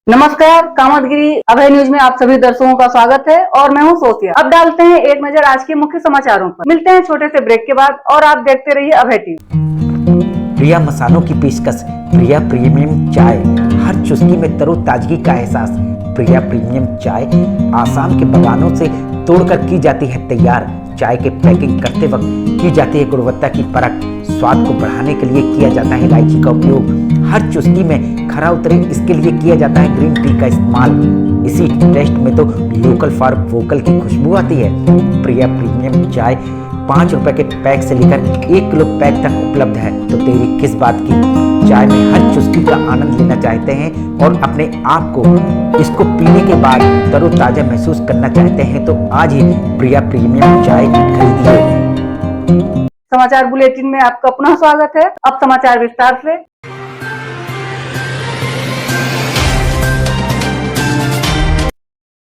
नमस्कार, कामतगिरी अभय न्यूज में आप सभी दर्शकों का स्वागत है और मैं हूं सोफिया। अब डालते हैं एक नजर आज के मुख्य समाचारों पर। मिलते हैं छोटे से ब्रेक के बाद और आप देखते रहिए अभय टीवी। प्रिया मसालों की पेशकश, प्रिया प्रीमियम चाय, हर चुस्की में तरोताजगी का एहसास। प्रिया प्रीमियम चाय आसाम के बागानों से तोड़कर की जाती है तैयार। चाय के पैकिंग करते वक्त की जाती है गुणवत्ता की परख। स्वाद को बढ़ाने के लिए किया जाता है इलायची का उपयोग। हर चुस्की में खरा उतरे इसके लिए किया जाता है ग्रीन टी का इस्तेमाल। इसी टेस्ट में तो लोकल फॉर वोकल की खुशबू आती है। प्रिया प्रीमियम चाय 5 रुपए के पैक से लेकर 1 किलो पैक तक उपलब्ध है। तो देरी किस बात की, चाय में हर चुस्की का आनंद लेना चाहते हैं और अपने आप को इसको पीने के बाद तरोताजा महसूस करना चाहते हैं तो आज ही प्रिया प्रीमियम चाय खरीदिए। समाचार बुलेटिन में आपका पुनः स्वागत है। अब समाचार विस्तार से।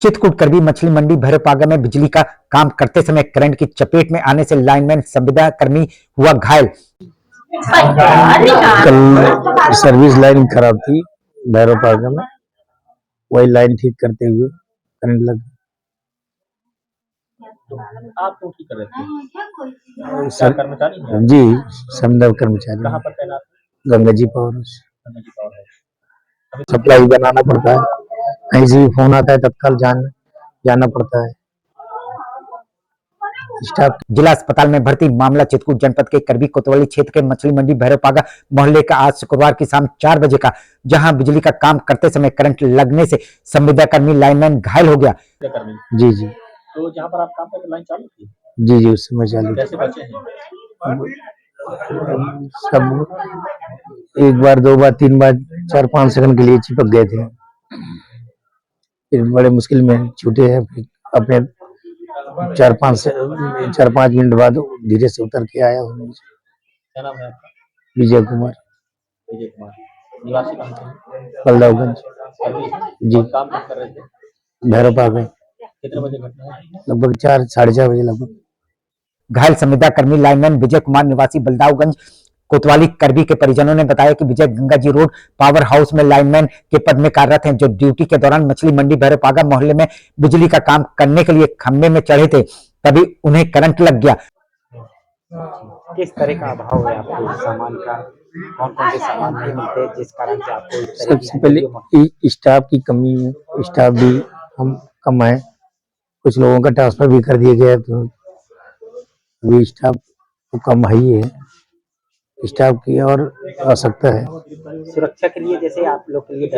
चित्रकूट करबी मछली मंडी भैरवपागा में बिजली का काम करते समय करंट की चपेट में आने से लाइनमैन संविदा कर्मी हुआ घायल। कल सर्विस लाइन खराब थी भैरवपागा में, वही लाइन ठीक करते हुए करंट लग गया। आप तो ठीक कर रहे थे कर्मचारी हैं? जी, संविदा कर्मचारी। कहाँ पर तैनात? Ganga ji power house. Ganga ji power house. Supply बनाना पड़ता है, कहीं से भी फोन आता है तत्काल जाना पड़ता है। स्टाफ जिला अस्पताल में भर्ती मामला चित्रकूट जनपद के करबी कोतवाली क्षेत्र के मछली मंडी भैरवपागा मोहल्ले का आज शुक्रवार की शाम 4 बजे का, जहां बिजली का काम करते समय करंट लगने से संविदा कर्मी लाइनमैन घायल हो गया। जी जी तो जहाँ पर आप काम करते लाइन चालू थी? जी जी उस समय चालू। कैसे बचे हैं? सब एक बार, 2 बार, 3 बार, 4-5 सेकंड के लिए चिपक गए थे, फिर बड़े मुश्किल में छूटे हैं। फिर अपने 4-5 मिनट बाद धीरे से उतर के आया हूँ। क्या नाम है आपका? विजय कुमार, निवासी कहाँ से? बलदावगंज जी, काम कब कर रहे थे? भैरवपागा। कितने बजे घटना है? लगभग 4 साढ़े 4 बजे लगभग। घायल संविदा कर्मी लाइनमैन विजय कुमार निवासी बलदावगंज कोतवाली करबी के परिजनों ने बताया कि विजय Ganga ji road power house में लाइनमैन के पद में कार्यरत हैं, जो ड्यूटी के दौरान मछली मंडी भैरवपागा मोहल्ले में बिजली का काम करने के लिए खंभे में चढ़े थे, तभी उन्हें करंट लग गया। किस तरह का अभाव है आपको सामान का? कौन-कौन से सामान नहीं मिलते जिस कारण से आपको? सबसे पहले स्टाफ की कमी है, स्टाफ भी हम कम है, कुछ लोगों का ट्रांसफर भी कर दिया गया, तो अभी स्टाफ तो कम ही है, स्टाफ की और आवश्यकता है। सुरक्षा के लिए जैसे आप लोग के लिए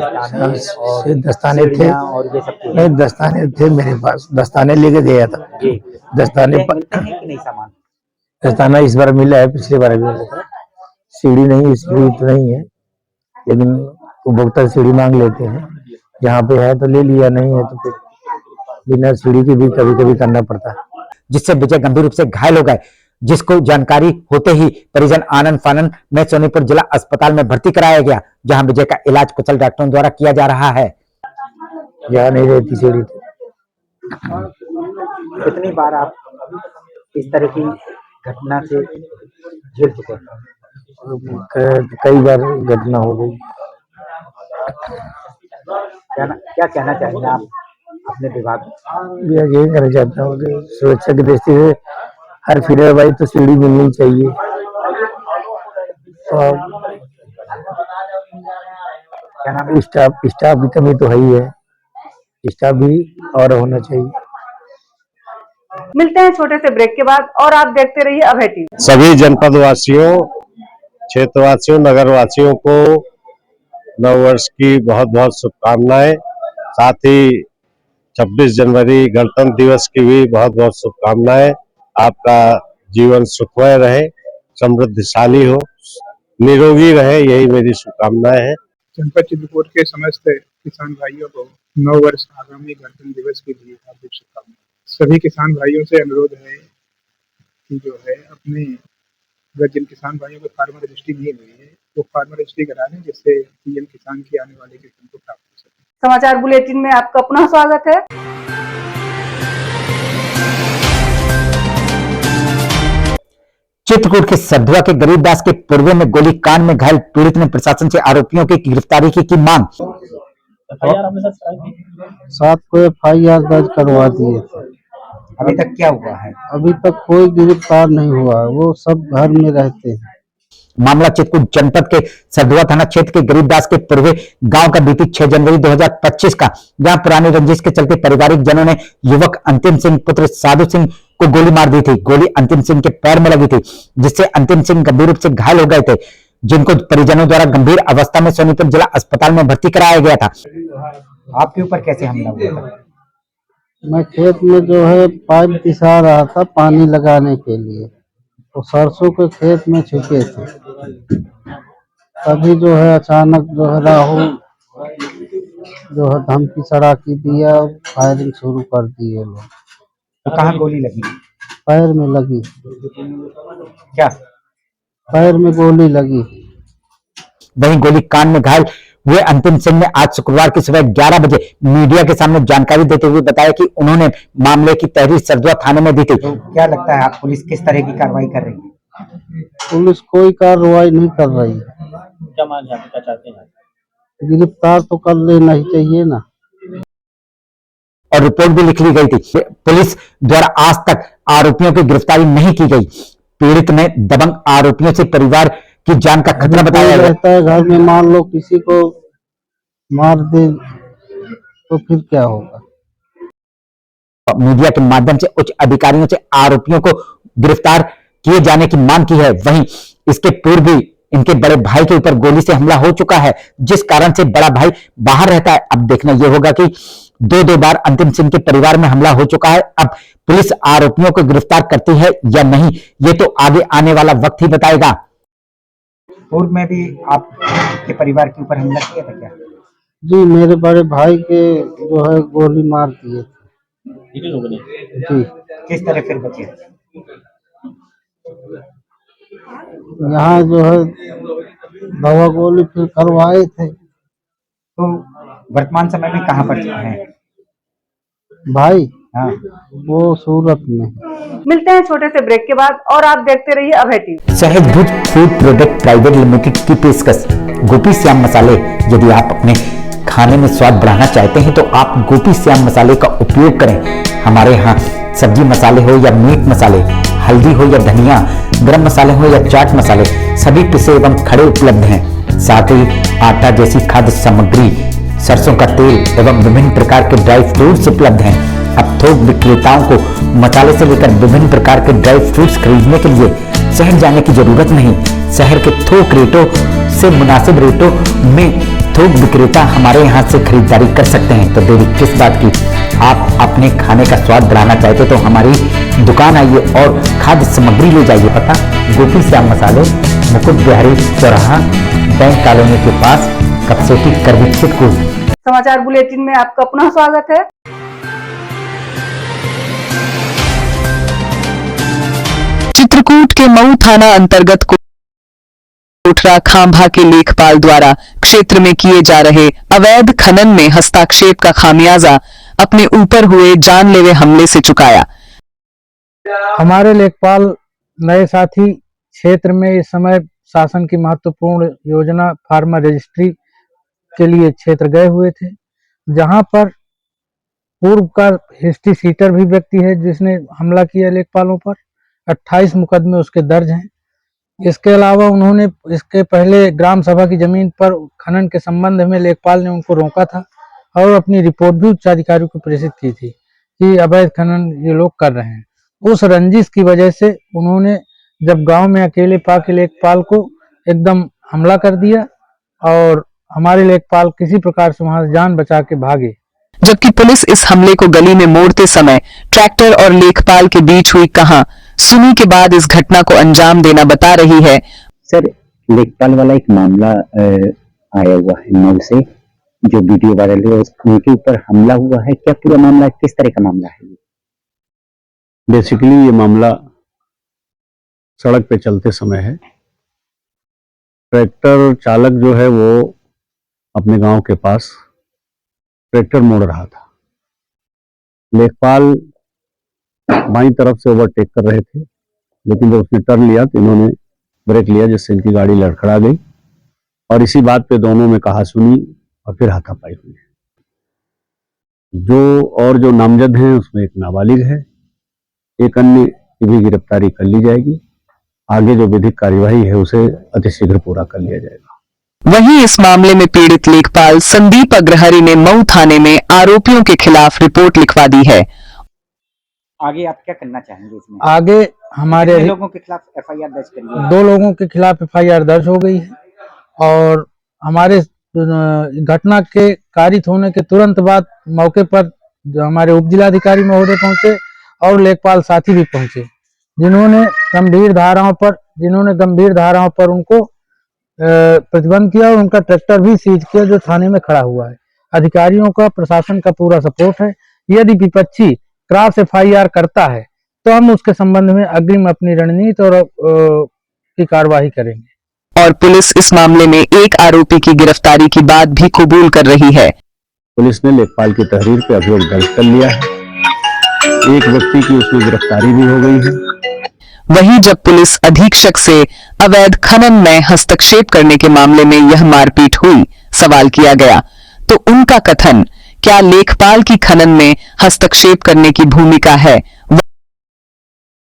दस्ताने थे और ये सब नहीं, दस्ताने थे मेरे पास, दस्ताने लेके गया था। दस्ताने नहीं सामान दस्ताना इस बार मिला है, पिछली बार भी मिला था। सीढ़ी नहीं, सीढ़ी तो नहीं है, लेकिन उपभोक्ता सीढ़ी मांग लेते हैं, जहाँ पे है तो ले लिया, नहीं है तो फिर बिना सीढ़ी के भी कभी कभी करना पड़ता है, जिससे विजय गंभीर रूप से घायल हो गए, जिसको जानकारी होते ही परिजन आनंद फानन में सोनीपुर जिला अस्पताल में भर्ती कराया गया, जहां विजय का इलाज कुशल डॉक्टरों द्वारा किया जा रहा है। यहाँ नहीं रहती सीढ़ी। कितनी बार आप इस तरह की घटना से झेल चुके हैं? कई बार घटना हो गई। क्या कहना चाहेंगे आप अपने विभाग में? यही कहना चाहता हूँ कि सुरक्षा की दृष्टि से हर फीडर भाई तो सीढ़ी मिलनी चाहिए, और स्टाफ की कमी तो है ही है, स्टाफ भी और होना चाहिए। मिलते हैं छोटे से ब्रेक के बाद और आप देखते रहिए अभय टीवी। सभी जनपद वासियों, क्षेत्रवासियों, नगर वासियों को नववर्ष की बहुत बहुत शुभकामनाएं। साथ ही 26 जनवरी गणतंत्र दिवस की भी बहुत बहुत शुभकामनाएं। आपका जीवन सुखमय रहे, समृद्धशाली हो, निरोगी रहे, यही मेरी शुभकामनाएं हैं। जनपद चित्रकूट के समस्त किसान भाइयों को नव वर्ष आगामी गणतंत्र दिवस के लिए हार्दिक शुभकामनाएं। सभी किसान भाइयों से अनुरोध है कि जो है अपने, अगर जिन किसान भाइयों को फार्मर रजिस्ट्री नहीं हुई है वो फार्मर रजिस्ट्री करा लें, जिससे पीएम किसान की आने वाले किसान को प्राप्त हो सके। समाचार बुलेटिन में आपका पुनः स्वागत है। चित्रकूट के सधुआ के गरीबदास के पूर्वे में गोली कांड में घायल पीड़ित ने प्रशासन से आरोपियों की गिरफ्तारी की मांग। FIR आपने सर कराई थी? 7 को FIR दर्ज करवा दिए थे। अभी तक क्या हुआ है? अभी तक कोई गिरफ्तार नहीं हुआ है, वो सब घर में रहते हैं। मामला चित्रकूट जनपद के सरधुआ थाना क्षेत्र के गरीबदास के पूर्वे गांव का बीती 6 जनवरी 2025 का, जहां पुरानी रंजिश के चलते पारिवारिक जनों ने युवक अंतिम सिंह पुत्र साधु सिंह को गोली मार दी थी। गोली अंतिम सिंह के पैर में लगी थी, जिससे अंतिम सिंह गंभीर रूप से घायल हो गए थे, जिनको परिजनों द्वारा गंभीर अवस्था में सोनीपत जिला अस्पताल में भर्ती कराया गया था। आपके ऊपर कैसे हमला हुआ था? मैं खेत में जो है पाइप बिछा रहा था पानी लगाने के लिए, तो सरसों के खेत में छुपे थे। तभी जो है अचानक जो है राहुल जो है धमकी चढ़ाकी दिया, फायरिंग शुरू कर दिए लोग। तो कहाँ गोली लगी? पैर में लगी, क्या पैर में गोली लगी। वहीं गोली कान में घायल हुए अंतिम सिंह ने आज शुक्रवार की सुबह 11 बजे मीडिया के सामने जानकारी देते हुए बताया कि उन्होंने मामले की तहरीर सरधुआ थाने में दी थी। तो क्या लगता है आप पुलिस किस तरह की कार्रवाई कर रही है? पुलिस कोई कार्रवाई नहीं कर रही है। क्या मान क्या चाहते हैं? गिरफ्तार तो कर लेना ही चाहिए ना। और रिपोर्ट भी लिख ली गई थी। पुलिस द्वारा आज तक आरोपियों की गिरफ्तारी नहीं की गई। पीड़ित ने दबंग आरोपियों से परिवार की जान का खतरा बताया रहता है घर में, मान लो किसी को मार दे तो फिर क्या होगा। मीडिया के माध्यम से उच्च अधिकारियों से आरोपियों को गिरफ्तार किए जाने की मांग की है। वहीं इसके पूर्व भी इनके बड़े भाई के ऊपर गोली से हमला हो चुका है, जिस कारण से बड़ा भाई बाहर रहता है। अब देखना यह होगा कि दो बार अंतिम सिंह के परिवार में हमला हो चुका है। अब पुलिस आरोपियों को गिरफ्तार करती है या नहीं, ये तो आगे आने वाला वक्त ही बताएगा। पूर्व में भी आपके परिवार के ऊपर हमला किया था क्या? जी, मेरे बड़े भाई के जो है गोली मार दिए थे। लोगों ने जी, किस तरह फिर बचे? यहाँ जो है दवा गोली फिर करवाए थे। तो वर्तमान समय में कहाँ पर हैं भाई? हाँ। वो सूरत में। मिलते हैं छोटे से ब्रेक के बाद और आप देखते रहिए अभय टीवी। सहज भुज फूड प्रोडक्ट प्राइवेट लिमिटेड की पेशकश गोपी श्याम मसाले। यदि आप अपने खाने में स्वाद बढ़ाना चाहते हैं तो आप गोपी श्याम मसाले का उपयोग करें। हमारे यहाँ सब्जी मसाले हो या मीट मसाले, हल्दी हो या धनिया, गरम मसाले हो या चाट मसाले, सभी पिसे एवं खड़े उपलब्ध हैं। साथ ही आटा जैसी खाद्य सामग्री, सरसों का तेल एवं विभिन्न प्रकार के ड्राई फ्रूट्स उपलब्ध हैं। अब थोक विक्रेताओं को मसाले से लेकर विभिन्न प्रकार के ड्राई फ्रूट्स खरीदने के लिए शहर जाने की जरूरत नहीं। शहर के थोक रेटों से मुनासिब रेटों में थोक विक्रेता हमारे यहाँ से खरीदारी कर सकते हैं। तो देरी किस बात की, आप अपने खाने का स्वाद बढ़ाना चाहते तो हमारी दुकान आइए और खाद्य सामग्री ले जाइए। पता गोपी श्याम मसाले, मुकुट बिहारी चौराहा, बैंक कॉलोनी के पास, कपसेटी करवी चित्रकूट। समाचार बुलेटिन में आपका पुनः स्वागत है। चित्रकूट के मऊ थाना अंतर्गत कोठरा खांभा के लेखपाल द्वारा क्षेत्र में किए जा रहे अवैध खनन में हस्तक्षेप का खामियाजा अपने ऊपर हुए जानलेवा हमले से चुकाया। हमारे लेखपाल नए साथी क्षेत्र में इस समय शासन की महत्वपूर्ण योजना फार्मर रजिस्ट्री के लिए क्षेत्र गए हुए थे, जहां पर पूर्व का हिस्ट्री सीटर भी व्यक्ति है जिसने हमला किया लेखपालों पर। 28 मुकदमे उसके दर्ज हैं। इसके अलावा उन्होंने इसके पहले ग्राम सभा की जमीन पर खनन के संबंध में लेखपाल ने उनको रोका था और अपनी रिपोर्ट भी उच्चाधिकारियों को प्रेषित की थी कि अवैध खनन ये लोग कर रहे हैं। उस रंजिश की वजह से उन्होंने जब गांव में अकेले पाके लेखपाल को एकदम हमला कर दिया और हमारे लेखपाल किसी प्रकार से वहां जान बचा के भागे। जबकि पुलिस इस हमले को गली में मोड़ते समय ट्रैक्टर और लेखपाल के बीच हुई कहासुनी के बाद इस घटना को अंजाम देना बता रही है। सर, लेखपाल वाला एक मामला आया हुआ है मऊ से, जो वीडियो वायरल है, उनके ऊपर हमला हुआ है। क्या पूरा मामला किस तरह का मामला है? बेसिकली ये मामला सड़क पे चलते समय है। ट्रैक्टर चालक जो है वो अपने गांव के पास ट्रैक्टर मोड़ रहा था। लेखपाल बाईं तरफ से ओवरटेक कर रहे थे, लेकिन जब उसने टर्न लिया तो इन्होंने ब्रेक लिया, जिससे इनकी गाड़ी लड़खड़ा गई और इसी बात पे दोनों में कहासुनी और फिर हाथापाई हुई। जो नामजद हैं उसमें एक नाबालिग है, एक अन्य की भी गिरफ्तारी कर ली जाएगी। आगे जो विधिक कार्यवाही है उसे अतिशीघ्र पूरा कर लिया जाएगा। वहीं इस मामले में पीड़ित लेखपाल संदीप अग्रहरी ने मऊ थाने में आरोपियों के खिलाफ रिपोर्ट लिखवा दी है। आगे आप क्या करना चाहेंगे इसमें? आगे हमारे कितने लोगों के खिलाफ एफआईआर दर्ज करी है? 2 लोगों के खिलाफ एफआईआर दर्ज हो गई है और हमारे घटना के कारित होने के तुरंत बाद मौके पर जो हमारे उप जिलाधिकारी महोदय पहुंचे और लेखपाल साथी भी पहुंचे, जिन्होंने गंभीर धाराओं पर उनको प्रतिबंध किया और उनका ट्रैक्टर भी सीज किया जो थाने में खड़ा हुआ है। अधिकारियों का, प्रशासन का पूरा सपोर्ट है। यदि विपक्षी क्रॉस एफआईआर करता है तो हम उसके संबंध में अग्रिम अपनी रणनीति और की कार्यवाही करेंगे। और पुलिस इस मामले में एक आरोपी की गिरफ्तारी की बात भी कबूल कर रही है। पुलिस ने लेखपाल की तहरीर पे अभियोग दर्ज कर लिया है। एक व्यक्ति की उसमें गिरफ्तारी भी हो गई है। वहीं जब पुलिस अधीक्षक से अवैध खनन में हस्तक्षेप करने के मामले में यह मारपीट हुई, सवाल किया गया तो उनका कथन क्या लेखपाल की खनन में हस्तक्षेप करने की भूमिका है,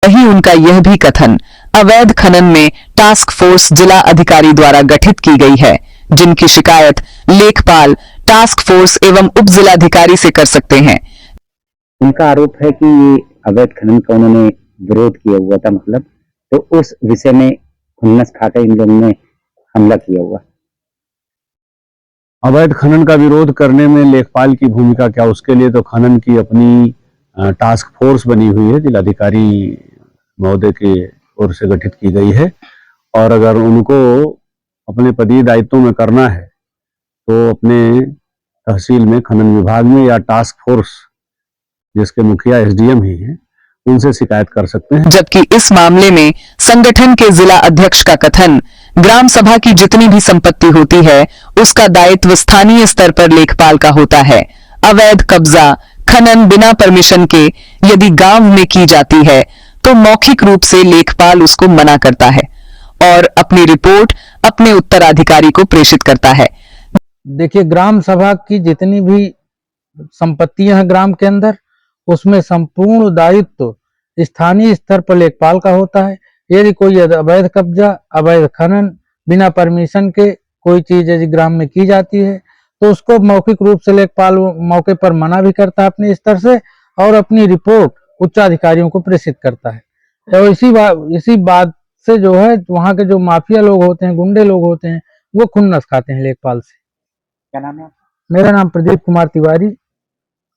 वहीं उनका यह भी कथन अवैध खनन में टास्क फोर्स जिला अधिकारी द्वारा गठित की गई है, जिनकी शिकायत लेखपाल, टास्क फोर्स एवं उप जिलाधिकारी से कर सकते हैं। उनका आरोप है कि ये अवैध खनन का उन्होंने विरोध किया हुआ था, मतलब तो उस विषय में खुन्नस खाकर इन लोगों ने हमला किया हुआ। अवैध खनन का विरोध करने में लेखपाल की भूमिका क्या, उसके लिए तो खनन की अपनी टास्क फोर्स बनी हुई है, जिलाधिकारी महोदय की ओर से गठित की गई है। और अगर उनको अपने पदीय दायित्वों में करना है तो अपने तहसील में खनन विभाग में या टास्क फोर्स जिसके मुखिया एसडीएम ही हैं उनसे शिकायत कर सकते हैं। जबकि इस मामले में संगठन के जिला अध्यक्ष का कथन ग्राम सभा की जितनी भी संपत्ति होती है उसका दायित्व स्थानीय स्तर पर लेखपाल का होता है। अवैध कब्जा, खनन बिना परमिशन के यदि गांव में की जाती है तो मौखिक रूप से लेखपाल उसको मना करता है और अपनी रिपोर्ट अपने उत्तराधिकारी को प्रेषित करता है। देखिए, ग्राम सभा की जितनी भी संपत्तियां हैं ग्राम के अंदर, उसमें संपूर्ण दायित्व स्थानीय स्तर पर लेखपाल का होता है। यदि कोई अवैध कब्जा, अवैध खनन बिना परमिशन के कोई चीज यदि ग्राम में की जाती है तो उसको मौखिक रूप से लेखपाल मौके पर मना भी करता है अपने स्तर से और अपनी रिपोर्ट उच्चाधिकारियों को प्रेषित करता है। और इसी बात से जो है वहाँ के जो माफिया लोग होते हैं, गुंडे लोग होते हैं, वो खुन्नस खाते हैं लेखपाल से। क्या नाम है? मेरा नाम प्रदीप कुमार तिवारी,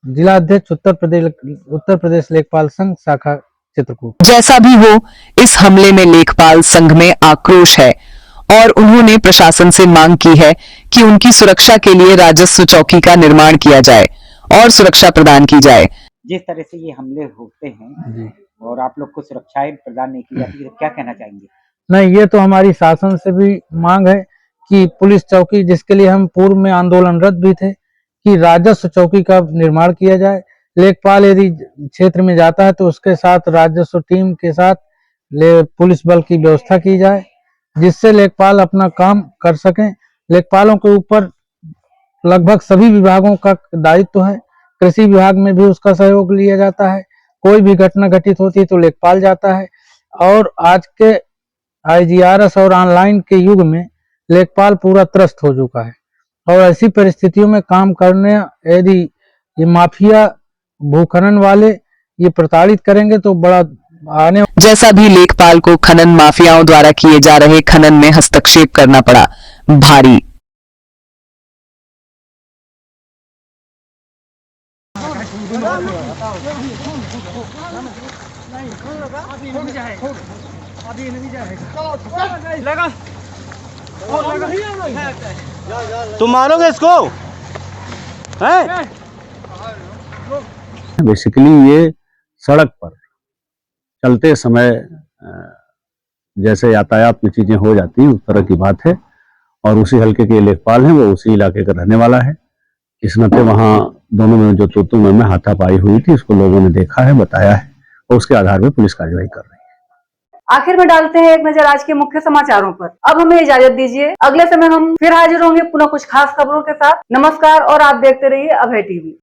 जिला अध्यक्ष उत्तर प्रदेश लेखपाल संघ शाखा चित्रकूट। जैसा भी हो, इस हमले में लेखपाल संघ में आक्रोश है और उन्होंने प्रशासन से मांग की है कि उनकी सुरक्षा के लिए राजस्व चौकी का निर्माण किया जाए और सुरक्षा प्रदान की जाए। जिस तरह से ये हमले होते हैं और आप लोग को सुरक्षाएं प्रदान नहीं की जाती, तो क्या कहना चाहेंगे? नहीं, ये तो हमारी शासन से भी मांग है कि पुलिस चौकी, जिसके लिए हम पूर्व में आंदोलनरत भी थे, कि राजस्व चौकी का निर्माण किया जाए। लेखपाल यदि क्षेत्र में जाता है तो उसके साथ राजस्व टीम के साथ पुलिस बल की व्यवस्था की जाए, जिससे लेखपाल अपना काम कर सकें। लेखपालों के ऊपर लगभग सभी विभागों का दायित्व है। कृषि विभाग में भी उसका सहयोग लिया जाता है। कोई भी घटना घटित होती है तो लेखपाल जाता है। और आज के IGRS और ऑनलाइन के युग में लेखपाल पूरा त्रस्त हो चुका है और ऐसी परिस्थितियों में काम करने, यदि ये माफिया भूखनन वाले ये प्रताड़ित करेंगे तो बड़ा आने। जैसा भी लेखपाल को खनन माफियाओं द्वारा किए जा रहे खनन में हस्तक्षेप करना पड़ा, भारी तुम मारोगे इसको? हैं? बेसिकली ये सड़क पर चलते समय जैसे यातायात में चीजें हो जाती हैं उस तरह की बात है और उसी हल्के के लेखपाल हैं, वो उसी इलाके का रहने वाला है। इस नाते वहाँ दोनों में जो तू में हाथापाई हुई थी उसको लोगों ने देखा है, बताया है और उसके आधार पर पुलिस कार्रवाई कर रही है। आखिर में डालते हैं एक नजर आज के मुख्य समाचारों पर। अब हमें इजाजत दीजिए, अगले समय हम फिर हाजिर होंगे पुनः कुछ खास खबरों के साथ। नमस्कार और आप देखते रहिए अभय टीवी।